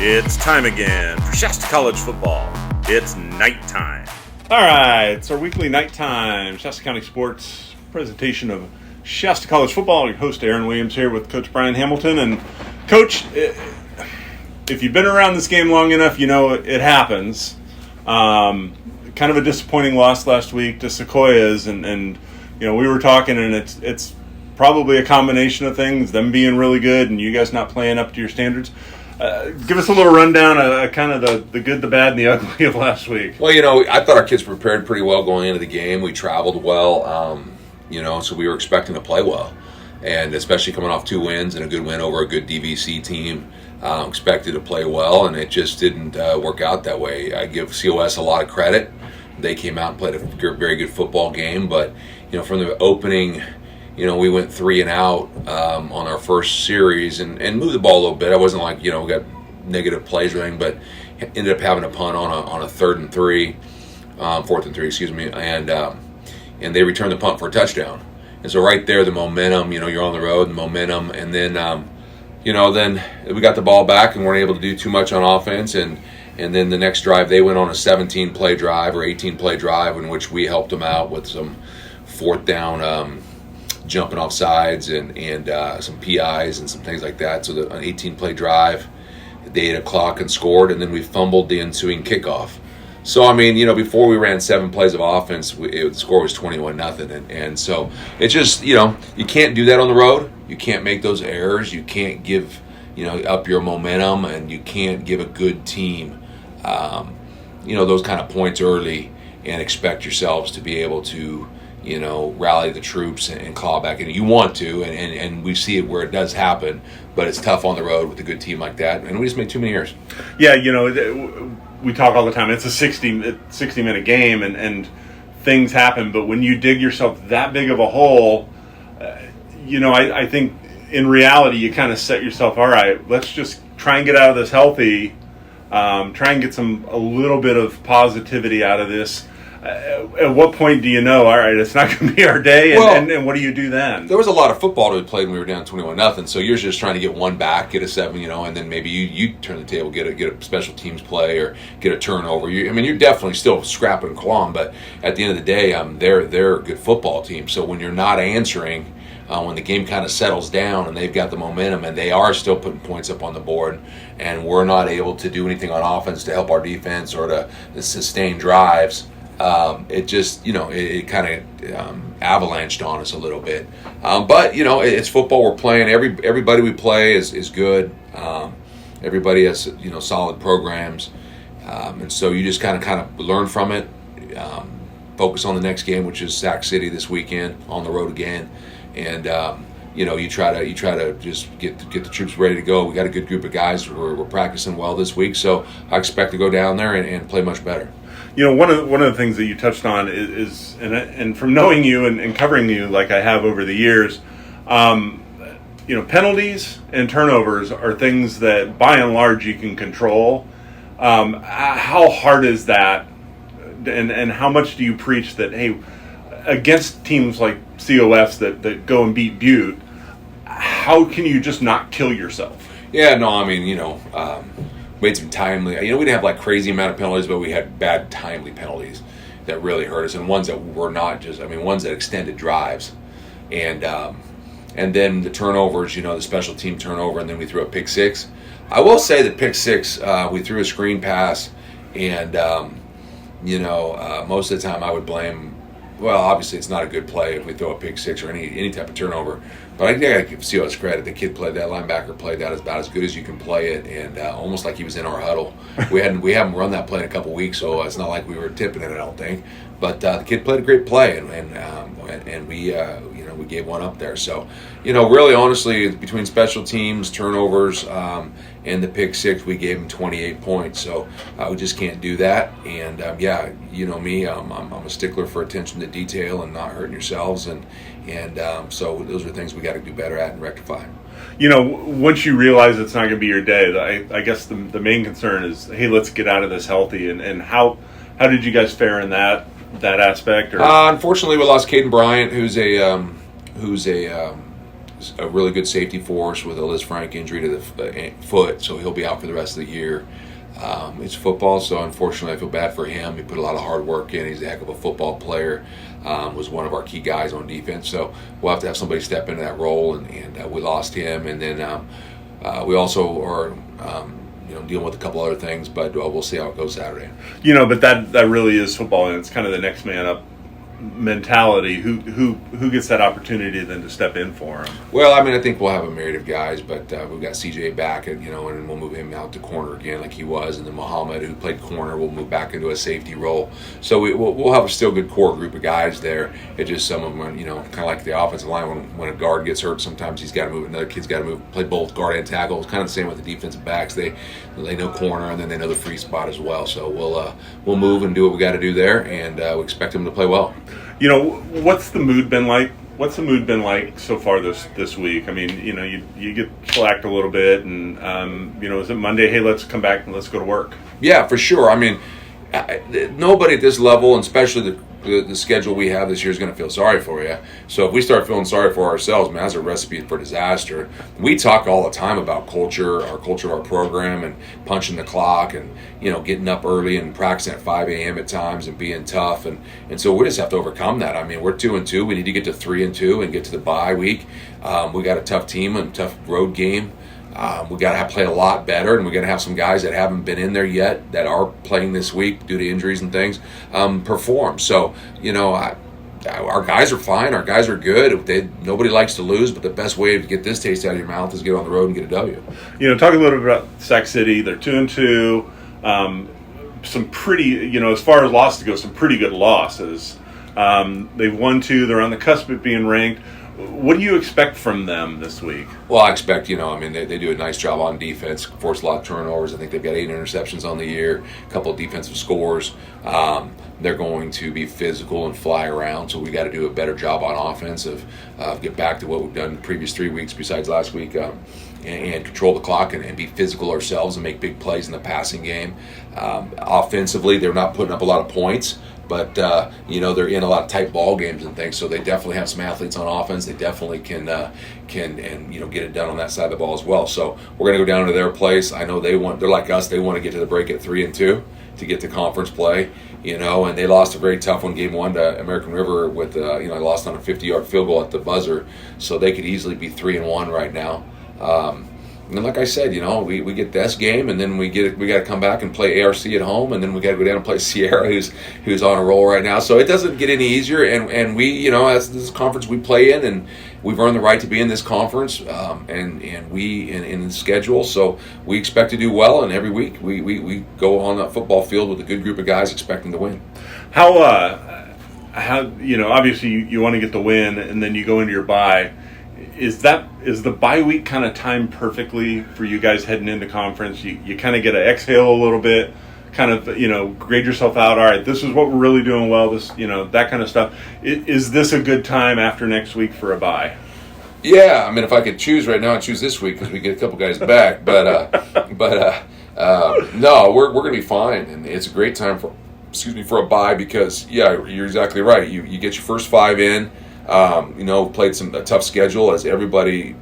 It's time again for Shasta College football. It's nighttime. All right, it's our weekly nighttime Shasta County Sports presentation of Shasta College football. Your host Aaron Williams here with Coach Brian Hamilton. And Coach, if you've been around this game long enough, you know it happens. Kind of a disappointing loss last week to Sequoias, and you know we were talking, and it's probably a combination of things, them being really good and you guys not playing up to your standards. Give us a little rundown of kind of the good, the bad, and the ugly of last week. Well, you know, I thought our kids prepared pretty well going into the game. We traveled well, so we were expecting to play well. And especially coming off 2 wins and a good win over a good DVC team, expected to play well, and it just didn't work out that way. I give COS a lot of credit. They came out and played a very good football game, but, you know, from the opening, you know, we went 3 and out on our first series and moved the ball a little bit. I wasn't like, you know, we got negative plays or anything, but ended up having a punt on a 4th and 3, and they returned the punt for a touchdown. And so right there, the momentum, you know, you're on the road, the momentum, and then, then we got the ball back and weren't able to do too much on offense, and then the next drive, they went on a 17-play drive or 18-play drive in which we helped them out with some 4th down jumping off sides and some PIs and some things like that. So an 18-play drive, they ate a clock and scored, and then we fumbled the ensuing kickoff. So, I mean, you know, before we ran 7 plays of offense, the score was 21-0. And so it's just, you know, you can't do that on the road. You can't make those errors. You can't give, you know, up your momentum, and you can't give a good team, those kind of points early and expect yourselves to be able to, you know, rally the troops and claw back in. You want to, and we see it where it does happen, but it's tough on the road with a good team like that, and we just made too many errors. Yeah, you know, we talk all the time. It's a 60-minute game, and things happen, but when you dig yourself that big of a hole, I think in reality you kind of set yourself, all right, let's just try and get out of this healthy, try and get a little bit of positivity out of this. At what point do you know, all right, it's not going to be our day, and what do you do then? There was a lot of football to be played when we were down 21-0, so you're just trying to get one back, get a 7, you know, and then maybe you turn the table, get a special teams play or get a turnover. You're definitely still scrapping and clawing, but at the end of the day, they're a good football team. So when you're not answering, when the game kind of settles down and they've got the momentum and they are still putting points up on the board, and we're not able to do anything on offense to help our defense or to sustain drives, it just, you know, it kind of avalanched on us a little bit. But, you know, it's football. We're playing. Everybody we play is good. Everybody has, you know, solid programs. And so you just kind of learn from it, focus on the next game, which is Sac City this weekend, on the road again. And, you try to just get the troops ready to go. We got a good group of guys. We're practicing well this week, so I expect to go down there and play much better. You know, one of the things that you touched on is and from knowing you and covering you like I have over the years, penalties and turnovers are things that by and large you can control. How hard is that, and how much do you preach that, hey, against teams like COS that go and beat Butte, how can you just not kill yourself? Yeah, no, I mean, we had some timely, we didn't have like crazy amount of penalties, but we had bad timely penalties that really hurt us, and ones that were not ones that extended drives. And then the turnovers, the special team turnover, and then we threw a pick six. I will say that pick six, we threw a screen pass, and, most of the time I would blame, well, obviously it's not a good play if we throw a pick six or any type of turnover. But I think I give COS credit. The kid played that, linebacker played that about as good as you can play it, and almost like he was in our huddle. We haven't run that play in a couple weeks, so it's not like we were tipping it, I don't think. But the kid played a great play, and we gave one up there. So, really honestly, between special teams, turnovers, and the pick six, we gave him 28 points. So we just can't do that. And me, I'm a stickler for attention to detail and not hurting yourselves, and so those are things we got to do better at and rectify. Once you realize it's not going to be your day, I guess the main concern is, hey, let's get out of this healthy. And how did you guys fare in that? that aspect? Or Unfortunately, we lost Caden Bryant, who's a really good safety for us with a Liz Frank injury to the foot, so he'll be out for the rest of the year. It's football, so unfortunately I feel bad for him. He put a lot of hard work in. He's a heck of a football player. Was one of our key guys on defense, so we'll have to have somebody step into that role, and we lost him. And then we also are dealing with a couple other things, but we'll see how it goes Saturday. But that really is football, and it's kind of the next man up mentality. Who gets that opportunity then to step in for him? Well, I think we'll have a myriad of guys, but we've got CJ back, and we'll move him out to corner again like he was, and then Muhammad, who played corner, will move back into a safety role. So we'll have a still good core group of guys there. It's just some of them, kind of like the offensive line. When a guard gets hurt, sometimes he's got to move. Another kid's got to move, play both guard and tackle. It's kind of the same with the defensive backs. They know corner, and then they know the free spot as well. So we'll move and do what we got to do there, and we expect them to play well. What's the mood been like? What's the mood been like so far this week? You get slacked a little bit, and is it Monday? Hey, let's come back and let's go to work. Yeah, for sure. Nobody at this level, and especially the schedule we have this year, is going to feel sorry for you. So if we start feeling sorry for ourselves, man, that's a recipe for disaster. We talk all the time about culture, our program, and punching the clock, and getting up early and practicing at 5 a.m. at times and being tough, and so we just have to overcome that. We're 2-2. We need to get to 3-2 and get to the bye week. We got a tough team and a tough road game. We got to play a lot better, and we're going to have some guys that haven't been in there yet that are playing this week due to injuries and things perform. So, our guys are fine. Our guys are good. Nobody likes to lose, but the best way to get this taste out of your mouth is get on the road and get a W. Talk a little bit about Sac City. They're 2-2. Some pretty, as far as losses go, some pretty good losses. They've won 2. They're on the cusp of being ranked. What do you expect from them this week? Well, I expect, they do a nice job on defense, force a lot of turnovers. I think they've got 8 interceptions on the year, a couple of defensive scores. They're going to be physical and fly around, so we got to do a better job on offense get back to what we've done the previous 3 weeks besides last week, and control the clock and be physical ourselves and make big plays in the passing game. Offensively, they're not putting up a lot of points, but they're in a lot of tight ball games and things, so they definitely have some athletes on offense. They definitely can get it done on that side of the ball as well. So we're going to go down to their place. I know they're like us. They want to get to the break at 3-2 to get to conference play. And they lost a very tough one, game 1 to American River with lost on a 50-yard field goal at the buzzer, so they could easily be 3-1 right now. And like I said, we get this game, and then we got to come back and play ARC at home, and then we got to go down and play Sierra, who's on a roll right now. So it doesn't get any easier. And we, as this conference we play in, and we've earned the right to be in this conference, and we in the schedule. So we expect to do well, and every week we go on that football field with a good group of guys expecting to win. How obviously you want to get the win, and then you go into your bye. Is the bye week kind of timed perfectly for you guys heading into conference? You kind of get to exhale a little bit, kind of grade yourself out. All right, this is what we're really doing well. This that kind of stuff. Is this a good time after next week for a bye? Yeah, if I could choose right now, I'd choose this week because we get a couple guys back. But no, we're going to be fine, and it's a great time for a bye because you're exactly right. You get your first 5 in. Played a tough schedule, as everybody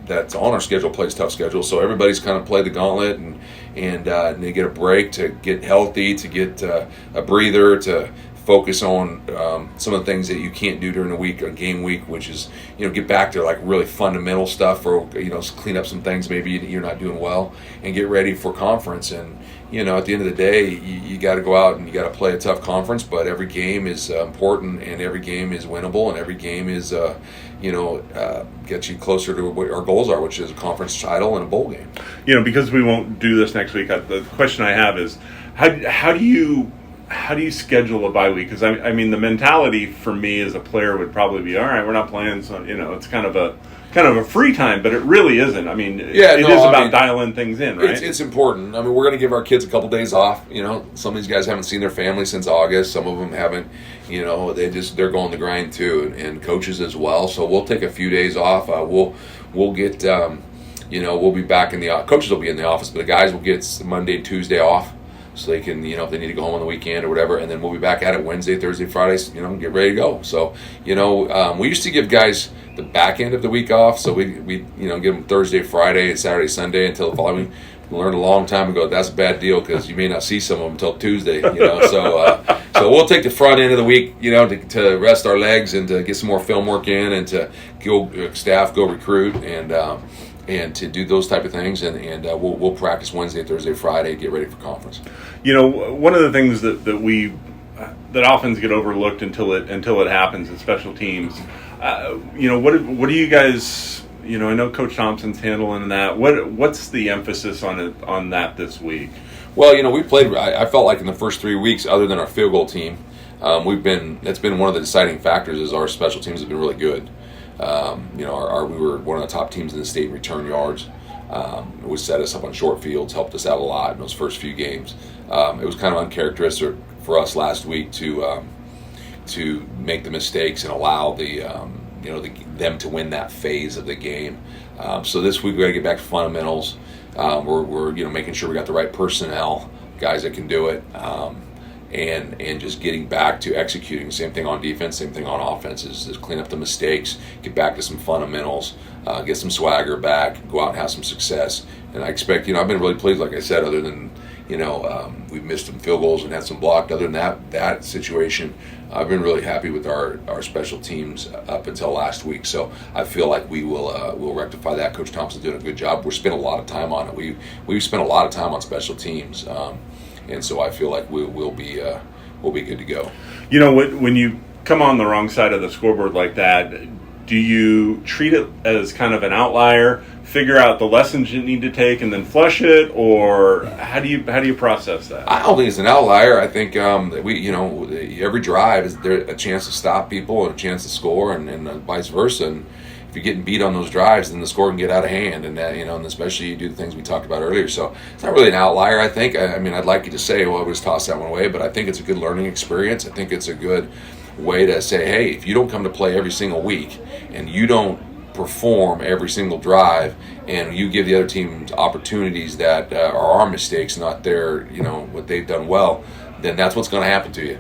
that's on our schedule plays tough schedule. So everybody's kind of played the gauntlet, and they get a break to get healthy, to get a breather, to focus on some of the things that you can't do during the week, a game week, which is get back to like really fundamental stuff, or clean up some things maybe you're not doing well, and get ready for conference. And at the end of the day, you got to go out and you got to play a tough conference, but every game is important, and every game is winnable, and every game is gets you closer to what our goals are, which is a conference title and a bowl game. Because we won't do this next week, the question I have is how do you schedule a bye week? Because the mentality for me as a player would probably be, all right, we're not playing, so it's kind of a free time, but it really isn't. It is about dialing things in, right? It's important. We're going to give our kids a couple days off. Some of these guys haven't seen their family since August. Some of them haven't. They're going the grind too, and coaches as well. So we'll take a few days off. We'll get we'll be back in the coaches will be in the office, but the guys will get Monday, Tuesday off. so they can, if they need to go home on the weekend or whatever, and then we'll be back at it Wednesday, Thursday, Fridays, get ready to go. So, we used to give guys the back end of the week off, so we give them Thursday, Friday, Saturday, Sunday until the following. We learned a long time ago that's a bad deal because you may not see some of them until Tuesday. So we'll take the front end of the week, to rest our legs and to get some more film work in and to go recruit and to do those type of things, and we'll practice Wednesday, Thursday, Friday, get ready for conference. One of the things that often get overlooked until it happens in special teams. What do you guys? I know Coach Thompson's handling that. What's the emphasis on that this week? Well, we played. I felt like in the first 3 weeks, other than our field goal team, that's been one of the deciding factors. Is our special teams have been really good. We were one of the top teams in the state in return yards. It would set us up on short fields, helped us out a lot in those first few games. It was kind of uncharacteristic for us last week to make the mistakes and allow them to win that phase of the game. So this week we got to get back to fundamentals. We're making sure we got the right personnel, guys that can do it. And just getting back to executing. Same thing on defense, same thing on offense, is clean up the mistakes, get back to some fundamentals, get some swagger back, go out and have some success. And I expect, I've been really pleased, like I said, other than, we've missed some field goals and had some blocked. Other than that situation, I've been really happy with our special teams up until last week. So I feel like we'll rectify that. Coach Thompson's doing a good job. We're spending a lot of time on it. We've spent a lot of time on special teams. And so I feel like we'll be good to go. When you come on the wrong side of the scoreboard like that, do you treat it as kind of an outlier, figure out the lessons you need to take, and then flush it, or how do you process that? I don't think it's an outlier. I think every drive is there a chance to stop people and a chance to score, and vice versa. And if you're getting beat on those drives, then the score can get out of hand, and that, and especially you do the things we talked about earlier. So it's not really an outlier, I think. I'd like you to say, well, I was toss that one away, but I think it's a good learning experience. I think it's a good way to say, hey, if you don't come to play every single week and you don't perform every single drive, and you give the other team opportunities that are our mistakes, not their, what they've done well, then that's what's going to happen to you.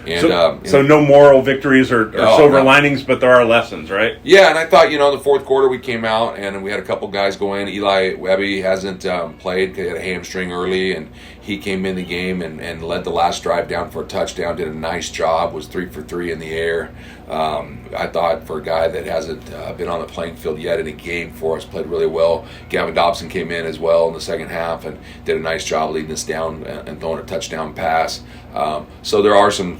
And so no moral victories or silver linings, but there are lessons, right? Yeah, and I thought, in the fourth quarter we came out and we had a couple guys go in. Eli Webby hasn't played because he had a hamstring early, and he came in the game and led the last drive down for a touchdown, did a nice job, was 3 for 3 in the air. I thought for a guy that hasn't been on the playing field yet in a game for us, played really well. Gavin Dobson came in as well in the second half and did a nice job leading us down and throwing a touchdown pass. So there are some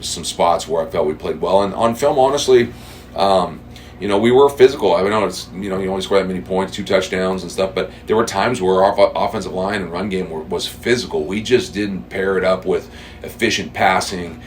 spots where I felt we played well. And on film, honestly, we were physical. I know it's, you only score that many points, 2 touchdowns and stuff, but there were times where our offensive line and run game was physical. We just didn't pair it up with efficient passing.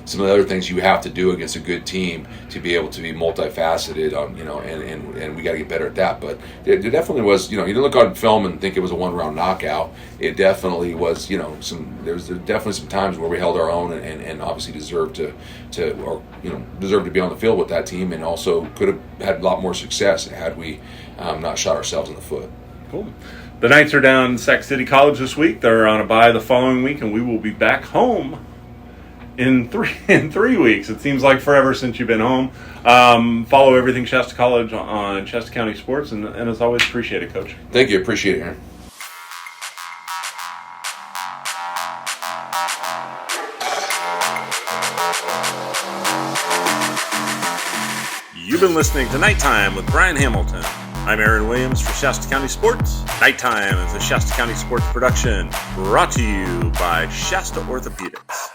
Some of the other things you have to do against a good team to be able to be multifaceted, and we got to get better at that. But there definitely was, you didn't look on film and think it was a one-round knockout. It definitely was, there's definitely some times where we held our own and obviously deserved to be on the field with that team, and also could have had a lot more success had we not shot ourselves in the foot. Cool. The Knights are down Sac City College this week. They're on a bye the following week, and we will be back home in 3 weeks. It seems like forever since you've been home. Follow everything Shasta College on Shasta County Sports, and as always, appreciate it, Coach. Thank you. Appreciate it, Aaron. You've been listening to Nighttime with Brian Hamilton. I'm Aaron Williams for Shasta County Sports. Nighttime is a Shasta County Sports production brought to you by Shasta Orthopedics.